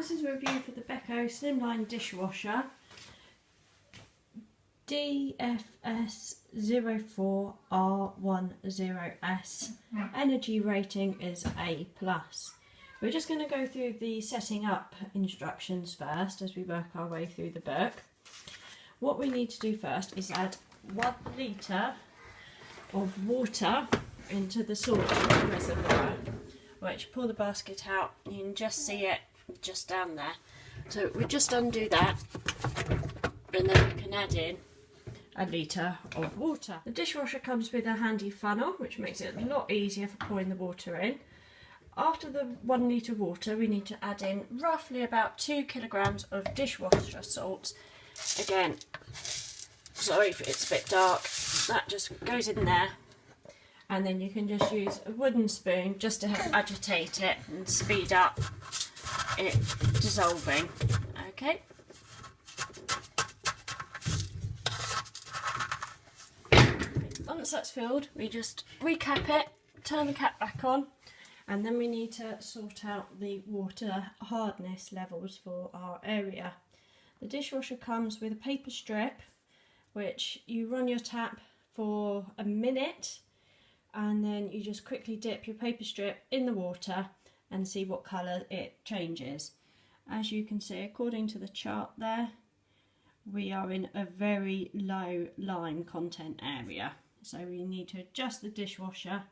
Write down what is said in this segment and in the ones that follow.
This is a review for the Beko Slimline Dishwasher DFS04R10S. Energy rating is A+. We're just going to go through the setting up instructions first as we work our way through the book. What we need to do first is add 1 litre of water into the salt reservoir, which pull the basket out, you can just see it just down there. So we just undo that and then we can add in 1 litre of water. The dishwasher comes with a handy funnel which makes it a lot easier for pouring the water in. After the 1 litre water we need to add in roughly about 2 kilograms of dishwasher salt. Again, sorry if it's a bit dark, that just goes in there. And then you can just use a wooden spoon just to help agitate it and speed up it dissolving. Okay. Once that's filled, we just recap it, turn the cap back on, and then we need to sort out the water hardness levels for our area. The dishwasher comes with a paper strip which you run your tap for a minute, and then you just quickly dip your paper strip in the water and see what colour it changes. As you can see, according to the chart there, we are in a very low lime content area, so we need to adjust the dishwasher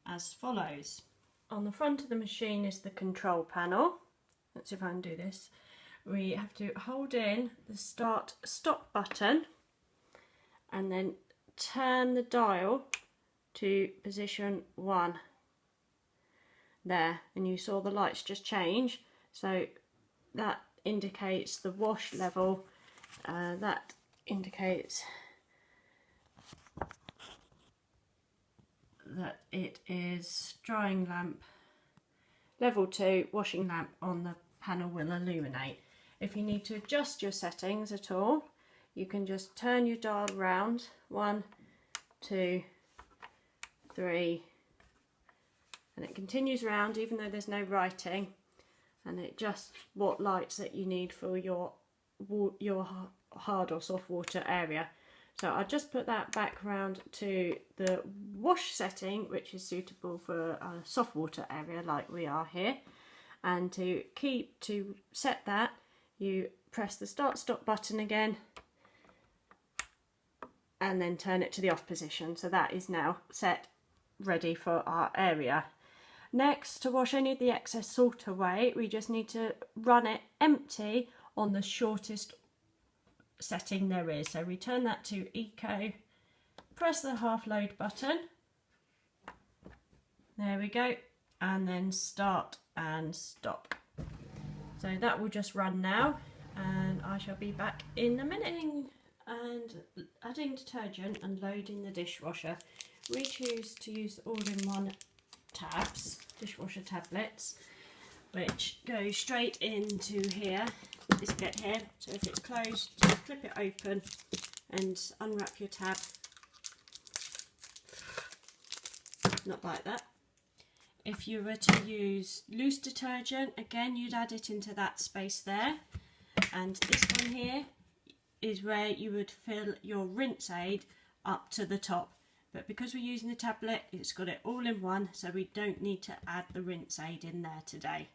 as follows. On the front of the machine is the control panel. Let's see if I can do this. We have to hold in the stop button and then turn the dial to position 1 there, and you saw the lights just change, so that indicates the wash level, that indicates that it is drying lamp level 2, washing lamp on the panel will illuminate. If you need to adjust your settings at all, you can just turn your dial round 1, 2, 3, and it continues round even though there's no writing, and it adjusts what lights that you need for your hard or soft water area. So I'll just put that back round to the wash setting, which is suitable for a soft water area like we are here. And to set that, you press the stop button again and then turn it to the off position. So that is now set, ready for our area. Next, to wash any of the excess salt away, we just need to run it empty on the shortest setting there is. So we turn that to Eco, press the half load button, there we go, and then start and stop. So that will just run now, and I shall be back in a minute. And adding detergent and loading the dishwasher, we choose to use all-in-one tabs, dishwasher tablets, which go straight into here, this bit here. So if it's closed, just flip it open and unwrap your tab. Not like that. If you were to use loose detergent, again you'd add it into that space there, and this one here is where you would fill your rinse aid up to the top. But because we're using the tablet, it's got it all in one, so we don't need to add the rinse aid in there today.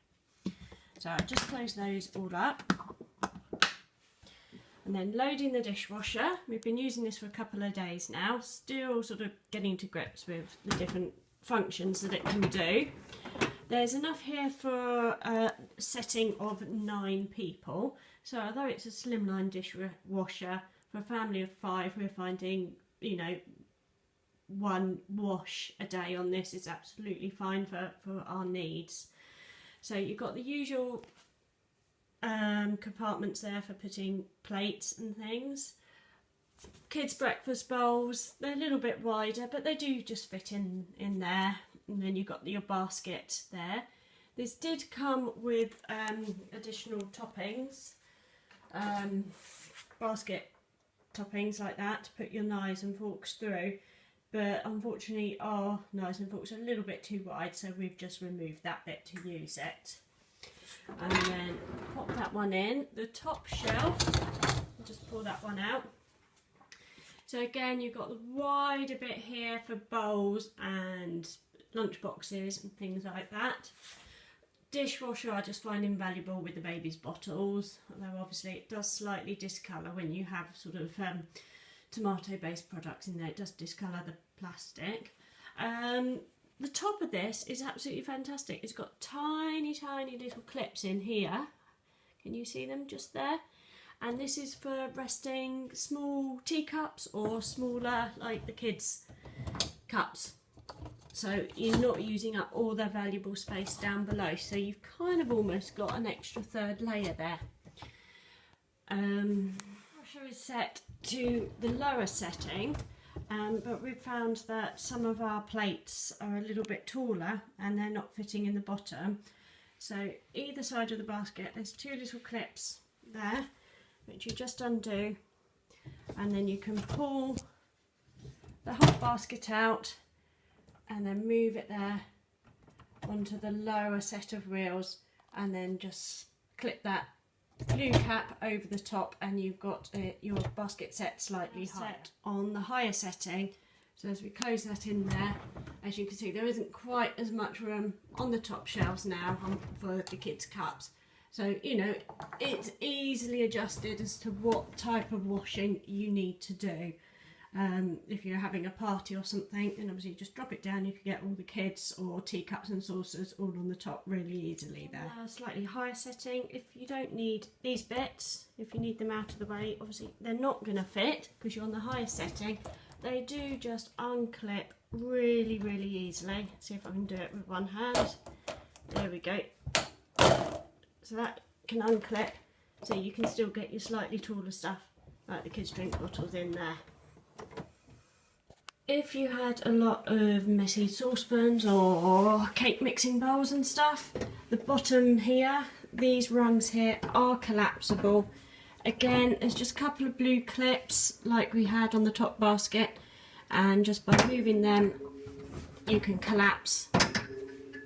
So I'll just close those all up. And then loading the dishwasher. We've been using this for a couple of days now, still sort of getting to grips with the different functions that it can do. There's enough here for a setting of 9 people. So although it's a slimline dishwasher, for a family of 5, we're finding, you know, 1 wash a day on this is absolutely fine for our needs. So you've got the usual compartments there for putting plates and things. Kids' breakfast bowls, they're a little bit wider, but they do just fit in there. And then you've got your basket there. This did come with additional toppings, basket toppings like that to put your knives and forks through. But unfortunately our knives and forks are a little bit too wide, so we've just removed that bit to use it. And then that one in. The top shelf, I'll just pull that one out. So again, you've got the wider bit here for bowls and lunch boxes and things like that. Dishwasher I just find invaluable with the baby's bottles, although obviously it does slightly discolour when you have sort of tomato based products in there. It does discolour the plastic. The top of this is absolutely fantastic. It's got tiny little clips in here. Can you see them just there? And this is for resting small teacups or smaller, like the kids' cups. So you're not using up all the valuable space down below. So you've kind of almost got an extra third layer there. Washer is set to the lower setting, but we've found that some of our plates are a little bit taller and they're not fitting in the bottom. So either side of the basket, there's two little clips there, which you just undo, and then you can pull the whole basket out and then move it there onto the lower set of reels, and then just clip that blue cap over the top, and you've got your basket set slightly higher. On the higher setting, so as we close that in there, as you can see, there isn't quite as much room on the top shelves now for the kids' cups. So, you know, it's easily adjusted as to what type of washing you need to do. If you're having a party or something, then obviously you just drop it down. You can get all the kids or teacups and saucers all on the top really easily there. Slightly higher setting, if you don't need these bits, if you need them out of the way, obviously they're not going to fit because you're on the higher setting. They do just unclip really easily. See if I can do it with one hand. There we go. So that can unclip, so you can still get your slightly taller stuff like the kids' drink bottles in there. If you had a lot of messy saucepans or cake mixing bowls and stuff, the bottom here, these rungs here are collapsible. Again, there's just a couple of blue clips like we had on the top basket, and just by moving them you can collapse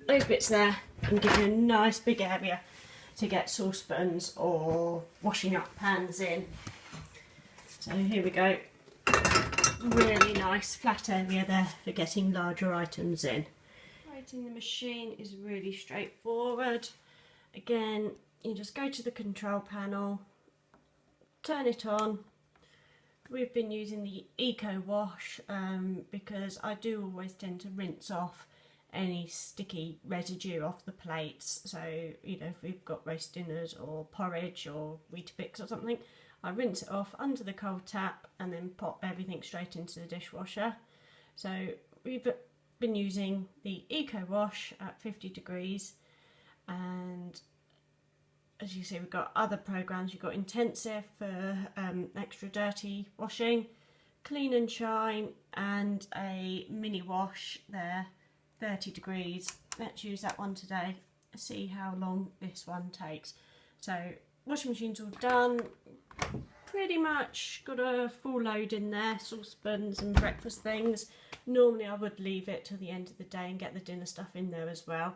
those bits there and give you a nice big area to get saucepans or washing up pans in. So here we go, really nice flat area there for getting larger items in. Operating the machine is really straightforward. Again, you just go to the control panel, turn it on. We've been using the Eco Wash because I do always tend to rinse off any sticky residue off the plates. So, you know, if we've got roast dinners or porridge or Weetabix or something, I rinse it off under the cold tap and then pop everything straight into the dishwasher. So we've been using the Eco Wash at 50 degrees, and as you see, we've got other programs. You've got Intensive for extra dirty washing, Clean and Shine, and a mini wash there, 30 degrees. Let's use that one today, see how long this one takes. So washing machine's all done, pretty much got a full load in there, saucepans and breakfast things. Normally I would leave it till the end of the day and get the dinner stuff in there as well,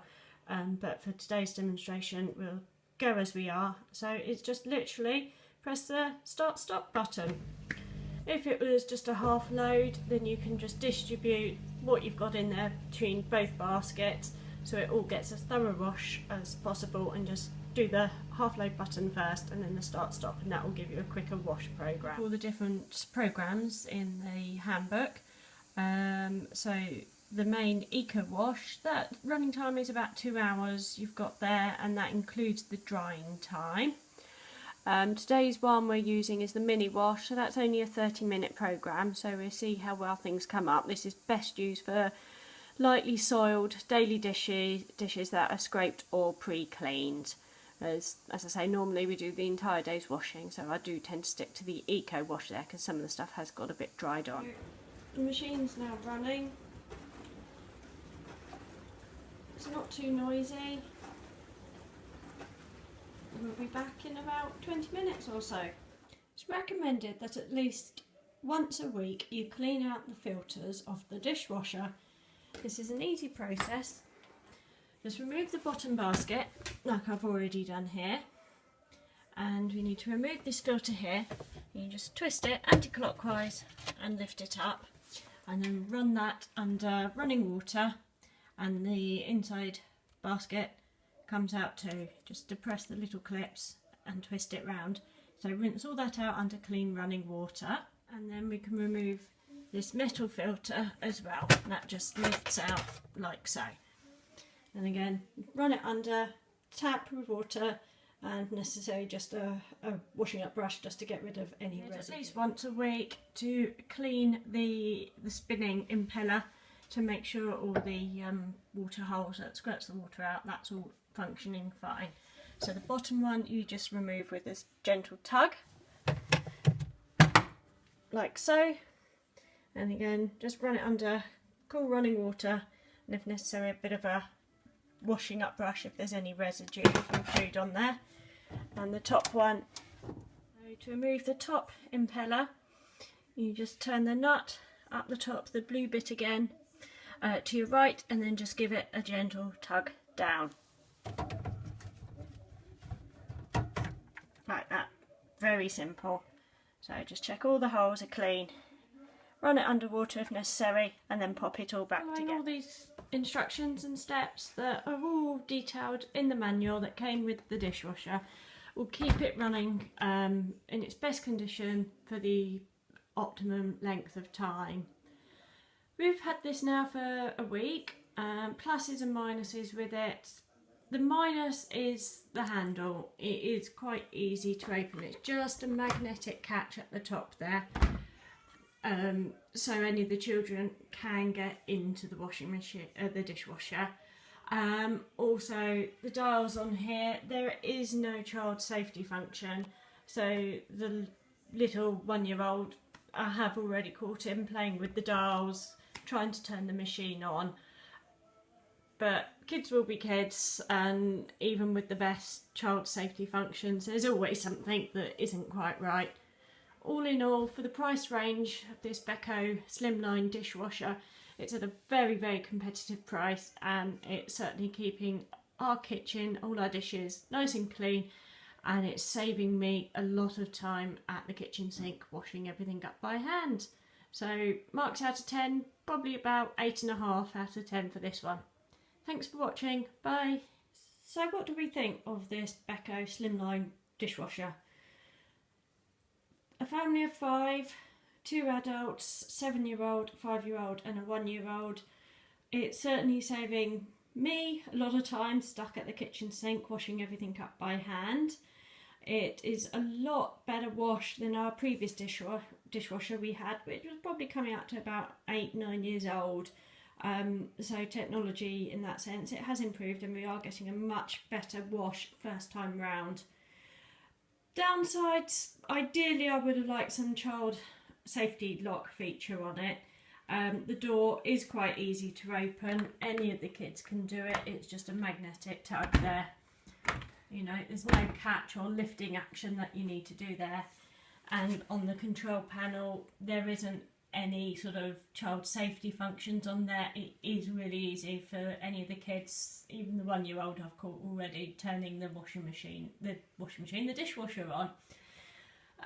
but for today's demonstration we'll go as we are. So it's just literally press the start stop button. If it was just a half load, then you can just distribute what you've got in there between both baskets so it all gets as thorough wash as possible, and just do the half load button first and then the start stop, and that will give you a quicker wash program. All the different programs in the handbook. So the main Eco Wash, that running time is about 2 hours you've got there, and that includes the drying time. Today's one we're using is the mini wash, so that's only a 30-minute program, so we'll see how well things come up. This is best used for lightly soiled daily dishes that are scraped or pre-cleaned. As I say, normally we do the entire day's washing, so I do tend to stick to the Eco Wash there because some of the stuff has got a bit dried on. The machine's now running. It's not too noisy. We'll be back in about 20 minutes or so. It's recommended that at least once a week you clean out the filters of the dishwasher. This is an easy process. Just remove the bottom basket, like I've already done here, and we need to remove this filter here. You just twist it anti-clockwise and lift it up, and then run that under running water, and the inside basket comes out too. Just depress the little clips and twist it round. So rinse all that out under clean running water, and then we can remove this metal filter as well. That just lifts out like so. And again, run it under, tap with water, and necessary just a washing up brush just to get rid of any residue. At least once a week to clean the spinning impeller to make sure all the water holes that squirts the water out, that's all functioning fine. So the bottom one you just remove with this gentle tug, like so, and again just run it under cool running water, and if necessary a bit of a washing up brush if there's any residue from food on there. And the top one, so to remove the top impeller, you just turn the nut up the top, the blue bit again, to your right, and then just give it a gentle tug down. Like that. Very simple. So just check all the holes are clean, run it under water if necessary, and then pop it all back together. All these instructions and steps that are all detailed in the manual that came with the dishwasher will keep it running in its best condition for the optimum length of time. We've had this now for a week, pluses and minuses with it. The minus is the handle. It is quite easy to open. It's just a magnetic catch at the top there, so any of the children can get into the washing machine, the dishwasher. Also, the dials on here, there is no child safety function, so the little 1-year-old, I have already caught him playing with the dials, trying to turn the machine on. But kids will be kids, and even with the best child safety functions, there's always something that isn't quite right. All in all, for the price range of this Beko Slimline dishwasher, it's at a very, very competitive price, and it's certainly keeping our kitchen, all our dishes nice and clean, and it's saving me a lot of time at the kitchen sink washing everything up by hand. So marks out of 10, probably about 8.5 out of 10 for this one. Thanks for watching, bye. So what do we think of this Beko Slimline dishwasher? A family of 5, 2 adults, 7-year-old, 5-year-old and a 1-year-old. It's certainly saving me a lot of time stuck at the kitchen sink washing everything up by hand. It is a lot better wash than our previous dishwasher we had, which was probably coming out to about 8-9 years old. So technology in that sense, it has improved, and we are getting a much better wash first time round. Downsides, ideally I would have liked some child safety lock feature on it. The door is quite easy to open, any of the kids can do it, it's just a magnetic tug there. You know, there's no catch or lifting action that you need to do there. And on the control panel, there isn't any sort of child safety functions on there. It is really easy for any of the kids, even the 1-year-old I've caught already, turning the dishwasher on.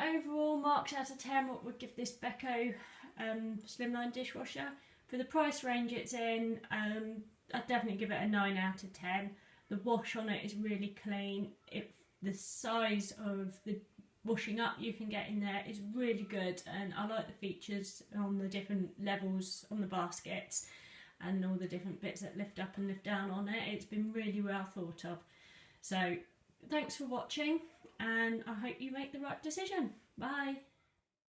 Overall, marks out of 10, what would give this Beko Slimline dishwasher? For the price range it's in, I'd definitely give it a 9 out of 10. The wash on it is really clean. The size of the washing up you can get in there is really good, and I like the features on the different levels on the baskets and all the different bits that lift up and lift down on it. It's been really well thought of. So thanks for watching, and I hope you make the right decision. Bye.